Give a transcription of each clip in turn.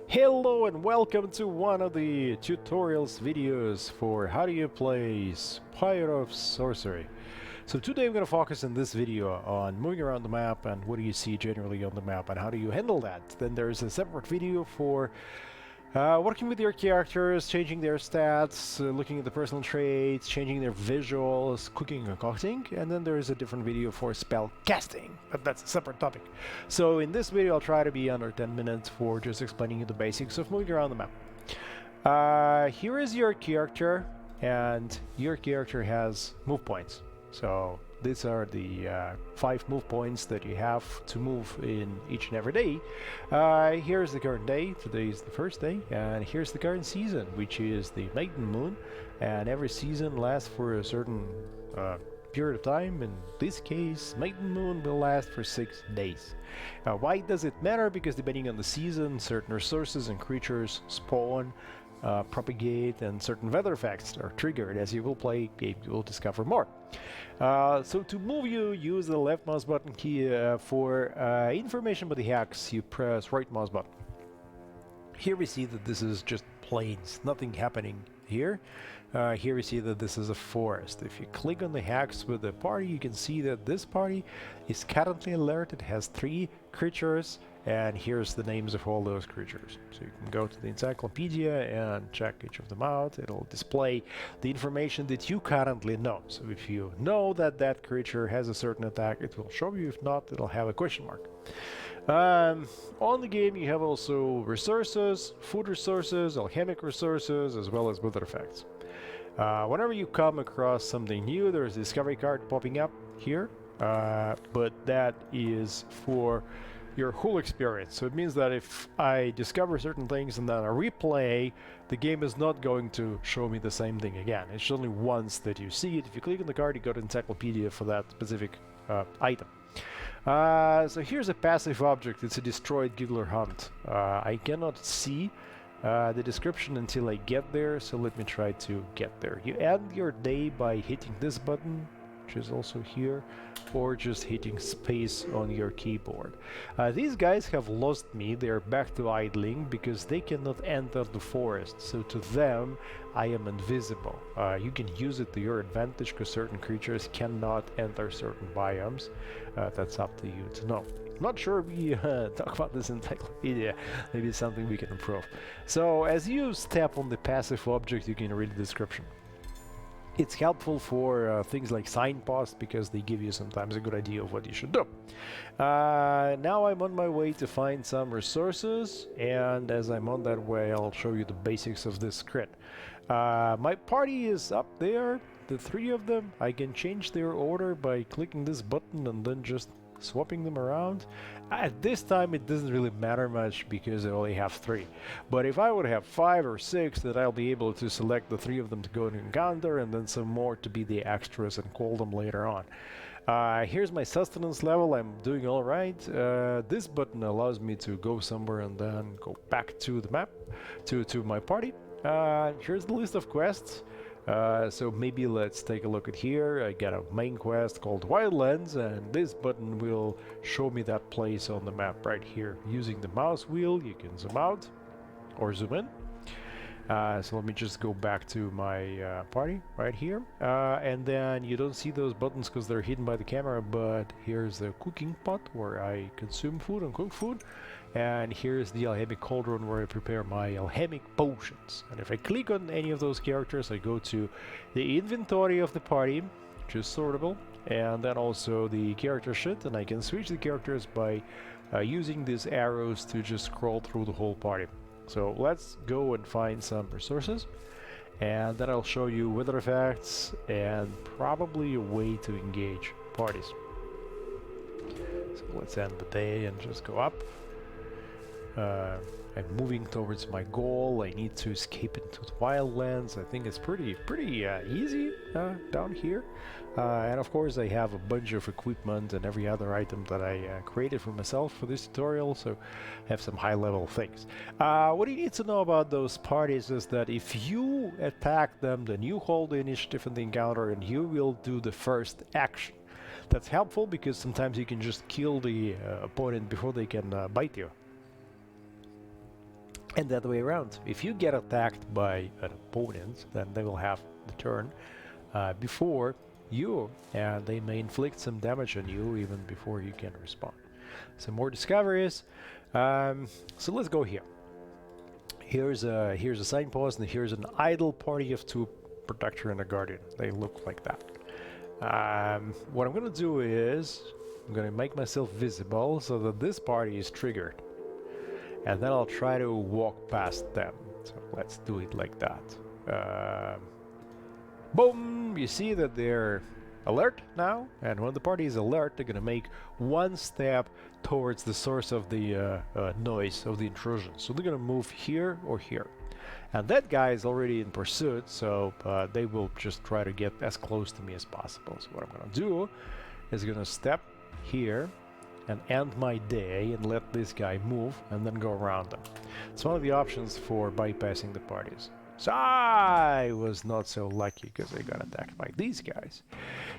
Hello and welcome to one of the tutorials videos for how do you play Spire of Sorcery. So today I'm going to focus in this video on moving around the map and what do you see generally on the map and how do you handle that. Then there's a separate video for working with your characters, changing their stats, looking at the personal traits, changing their visuals, cooking and concocting, and then there is a different video for spell casting, but that's a separate topic. So in this video I'll try to be under 10 minutes for just explaining you the basics of moving around the map. Here is your character, and your character has move points. So these are the 5 move points that you have to move in each and every day. Here's the current day, today is the first day, and here's the current season, which is the maiden moon, and every season lasts for a certain period of time. In this case, maiden moon will last for 6 days. Why does it matter? Because depending on the season, certain resources and creatures spawn, propagate, and certain weather effects are triggered. As you will play game, you will discover more. So to move, you use the left mouse button key. For information about the hacks, you press right mouse button. Here we see that this is just plains, nothing happening here. Here we see that this is a forest. If you click on the hacks with the party, you can see that this party is currently alert. It has 3 creatures, and here's the names of all those creatures. So you can go to the encyclopedia and check each of them out. It'll display the information that you currently know. So if you know that that creature has a certain attack, it will show you. If not, it'll have a question mark. On the game you have also resources, food resources, alchemic resources, as well as weather effects. Whenever you come across something new, there's a discovery card popping up here, but that is for your whole experience. So it means that if I discover certain things and then I replay, the game is not going to show me the same thing again. It's only once that you see it. If you click on the card, you go to encyclopedia for that specific item. So here's a passive object. It's a destroyed giggler hunt. I cannot see the description until I get there, so let me try to get there. You end your day by hitting this button, which is also here, or just hitting space on your keyboard. These guys have lost me. They're back to idling because they cannot enter the forest, so to them I am invisible. You can use it to your advantage because certain creatures cannot enter certain biomes. That's up to you to know. Not sure we talk about this encyclopedia. Maybe it's something we can improve. So as you step on the passive object, you can read the description. It's helpful for things like signposts because they give you sometimes a good idea of what you should do. Now I'm on my way to find some resources, and as I'm on that way, I'll show you the basics of this crit. My party is up there, the 3 of them. I can change their order by clicking this button and then just swapping them around. At this time it doesn't really matter much because I only have 3, but if I would have 5 or 6, then I'll be able to select the 3 of them to go to encounter and then some more to be the extras and call them later on. Here's my sustenance level. I'm doing all right. This button allows me to go somewhere and then go back to the map, to my party. Here's the list of quests. So maybe let's take a look at here. I got a main quest called Wildlands, and this button will show me that place on the map right here. Using the mouse wheel, you can zoom out or zoom in. So let me just go back to my party right here. And then you don't see those buttons because they're hidden by the camera, but here's the cooking pot where I consume food and cook food. And here's the alchemic cauldron where I prepare my alchemic potions. And if I click on any of those characters, I go to the inventory of the party, which is sortable, and then also the character sheet, and I can switch the characters by using these arrows to just scroll through the whole party. So let's go and find some resources, and then I'll show you weather effects and probably a way to engage parties. So let's end the day and just go up. I'm moving towards my goal. I need to escape into the wildlands. I think it's pretty easy down here. And of course I have a bunch of equipment and every other item that I created for myself for this tutorial, so I have some high-level things. What you need to know about those parties is that if you attack them, then you hold the initiative in the encounter and you will do the first action. That's helpful because sometimes you can just kill the opponent before they can bite you. And the other way around. If you get attacked by an opponent, then they will have the turn before you, and they may inflict some damage on you even before you can respond. Some more discoveries. So let's go here. Here's a signpost, and here's an idle party of 2 protector and a guardian. They look like that. What I'm gonna do is I'm gonna make myself visible so that this party is triggered, and then I'll try to walk past them. So let's do it like that. Boom! You see that they're alert now, and when the party is alert, they're gonna make 1 step towards the source of the noise, of the intrusion. So they're gonna move here or here. And that guy is already in pursuit, so they will just try to get as close to me as possible. So what I'm gonna do is gonna step here and end my day and let this guy move and then go around them. It's one of the options for bypassing the parties. So I was not so lucky because I got attacked by these guys.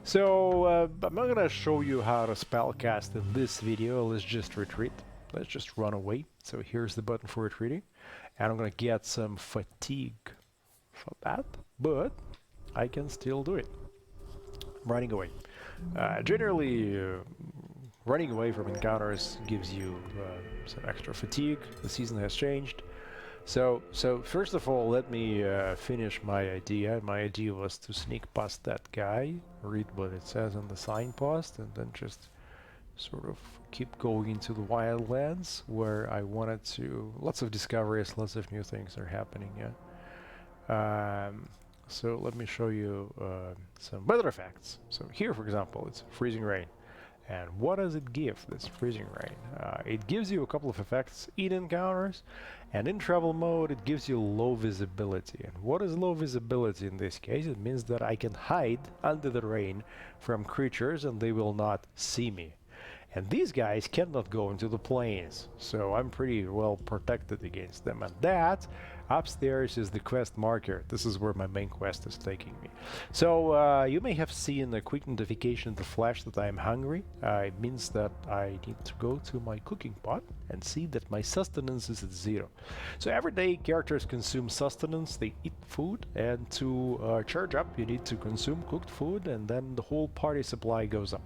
So I'm not gonna show you how to spellcast in this video. Let's just retreat. Let's just run away. So here's the button for retreating. And I'm gonna get some fatigue for that, but I can still do it. Running away. Generally, running away from encounters gives you some extra fatigue. The season has changed. So first of all, let me finish my idea. My idea was to sneak past that guy, read what it says on the signpost, and then just sort of keep going into the wildlands where I wanted to. Lots of discoveries, lots of new things are happening. Yeah. So let me show you some weather effects. So here, for example, it's freezing rain. And what does it give, this freezing rain? It gives you a couple of effects in encounters, and in travel mode it gives you low visibility. And what is low visibility in this case? It means that I can hide under the rain from creatures and they will not see me. And these guys cannot go into the plains, so I'm pretty well protected against them. And that upstairs is the quest marker. This is where my main quest is taking me. So you may have seen a quick notification in the flash that I am hungry. It means that I need to go to my cooking pot and see that my sustenance is at 0. So every day characters consume sustenance, they eat food, and to charge up you need to consume cooked food, and then the whole party supply goes up.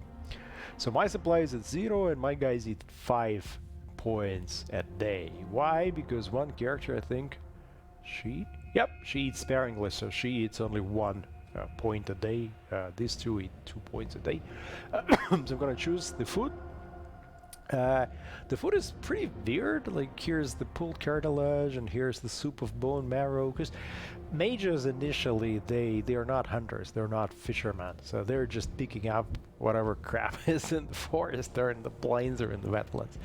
So my supply is at 0 and my guys eat 5 points a day. Why? Because one character, I think, she eats sparingly, so she eats only 1 point a day. These 2 eat 2 points a day. So I'm gonna choose the food. The food is pretty weird. Like, here's the pulled cartilage and here's the soup of bone marrow, because mages initially they are not hunters, they're not fishermen, so they're just picking up whatever crap is in the forest or in the plains or in the wetlands.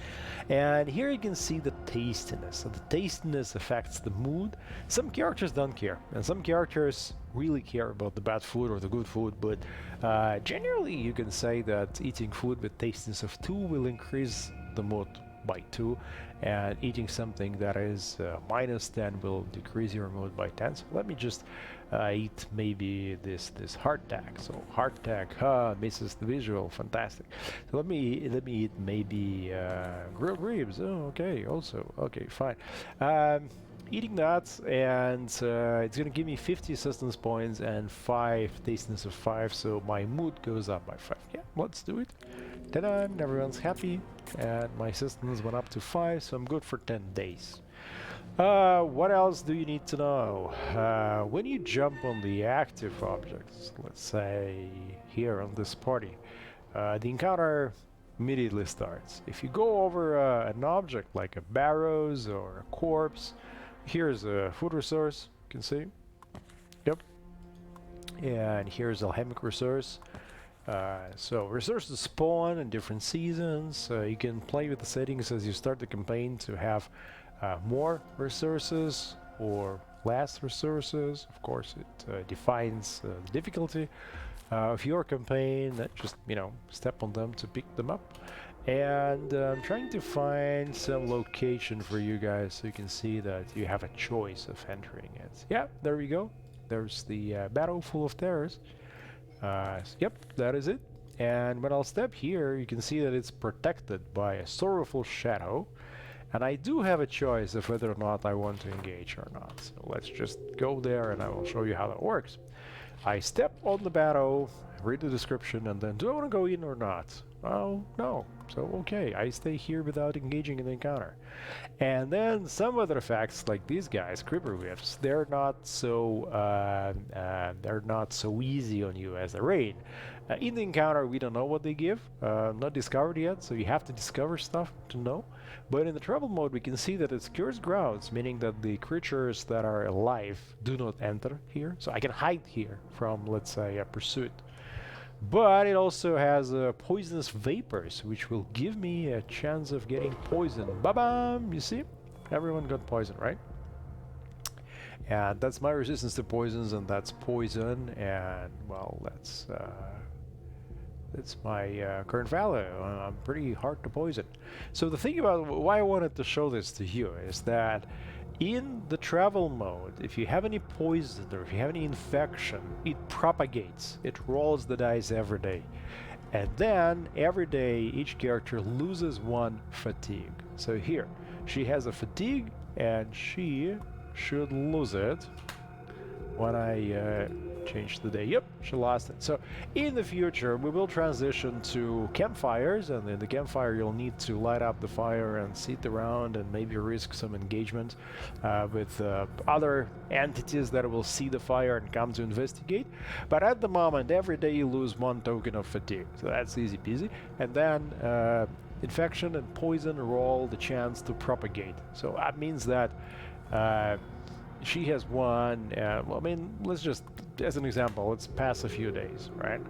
And here you can see the tastiness. So the tastiness affects the mood. Some characters don't care, and some characters really care about the bad food or the good food, but generally you can say that eating food with tastiness of 2 will increase the mood by 2, and eating something that is -10 will decrease your mood by 10. So let me just eat maybe this hardtack. So hardtack, misses the visual, fantastic. So let me eat maybe grilled ribs. Oh, okay, also okay, fine. Eating that, and it's gonna give me 50 sustenance points and 5 tastiness of 5, so my mood goes up by 5. Yeah, let's do it. Ta-da! Everyone's happy, and my sustenance went up to 5, so I'm good for 10 days. What else do you need to know? When you jump on the active objects, let's say here on this party, the encounter immediately starts. If you go over an object like a barrows or a corpse, here's a food resource, you can see. Yep. And here's alchemic resource. So resources spawn in different seasons. You can play with the settings as you start the campaign to have more resources or less resources. Of course, it defines the difficulty of your campaign. Just, step on them to pick them up. And I'm trying to find some location for you guys so you can see that you have a choice of entering it. Yeah, there we go. There's the battle full of terrors. Yep, that is it. And when I'll step here, you can see that it's protected by a sorrowful shadow. And I do have a choice of whether or not I want to engage or not. So let's just go there and I will show you how that works. I step on the battle, read the description, and then do I want to go in or not? Oh, no. So, okay, I stay here without engaging in the encounter. And then some other effects, like these guys, Creeper Whiffs, they're not so easy on you as the rain. In the encounter, we don't know what they give, not discovered yet, so you have to discover stuff to know. But in the travel mode, we can see that it's cursed grounds, meaning that the creatures that are alive do not enter here. So I can hide here from, let's say, a pursuit. But it also has poisonous vapors, which will give me a chance of getting poisoned. Ba-bam! You see? Everyone got poisoned, right? And that's my resistance to poisons, and that's poison, and, well, that's my current value. I'm pretty hard to poison. So the thing about why I wanted to show this to you is that in the travel mode, if you have any poison or if you have any infection, it propagates. It rolls the dice every day. And then every day each character loses one fatigue. So here, she has a fatigue and she should lose it when I change the day. Yep, she lost it. So in the future we will transition to campfires, and in the campfire you'll need to light up the fire and sit around and maybe risk some engagement with other entities that will see the fire and come to investigate. But at the moment, every day you lose one token of fatigue, so that's easy peasy. And then infection and poison roll the chance to propagate. So that means that she has one, well, I mean, let's just, as an example, let's pass a few days, right?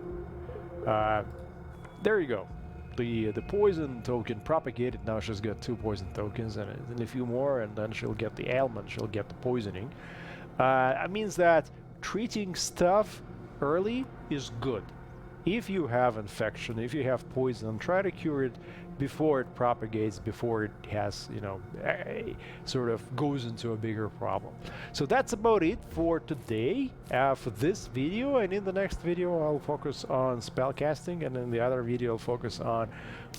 There you go. The poison token propagated, now she's got 2 poison tokens, and a few more, and then she'll get the ailment, she'll get the poisoning. That means that treating stuff early is good. If you have infection, if you have poison, try to cure it before it propagates, before it has, you know, sort of goes into a bigger problem. So that's about it for today, for this video. And in the next video I'll focus on spellcasting, and in the other video I'll focus on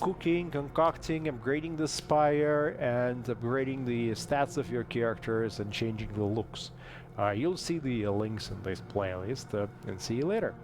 cooking, concocting, upgrading the spire, and upgrading the stats of your characters and changing the looks. You'll see the links in this playlist, and see you later.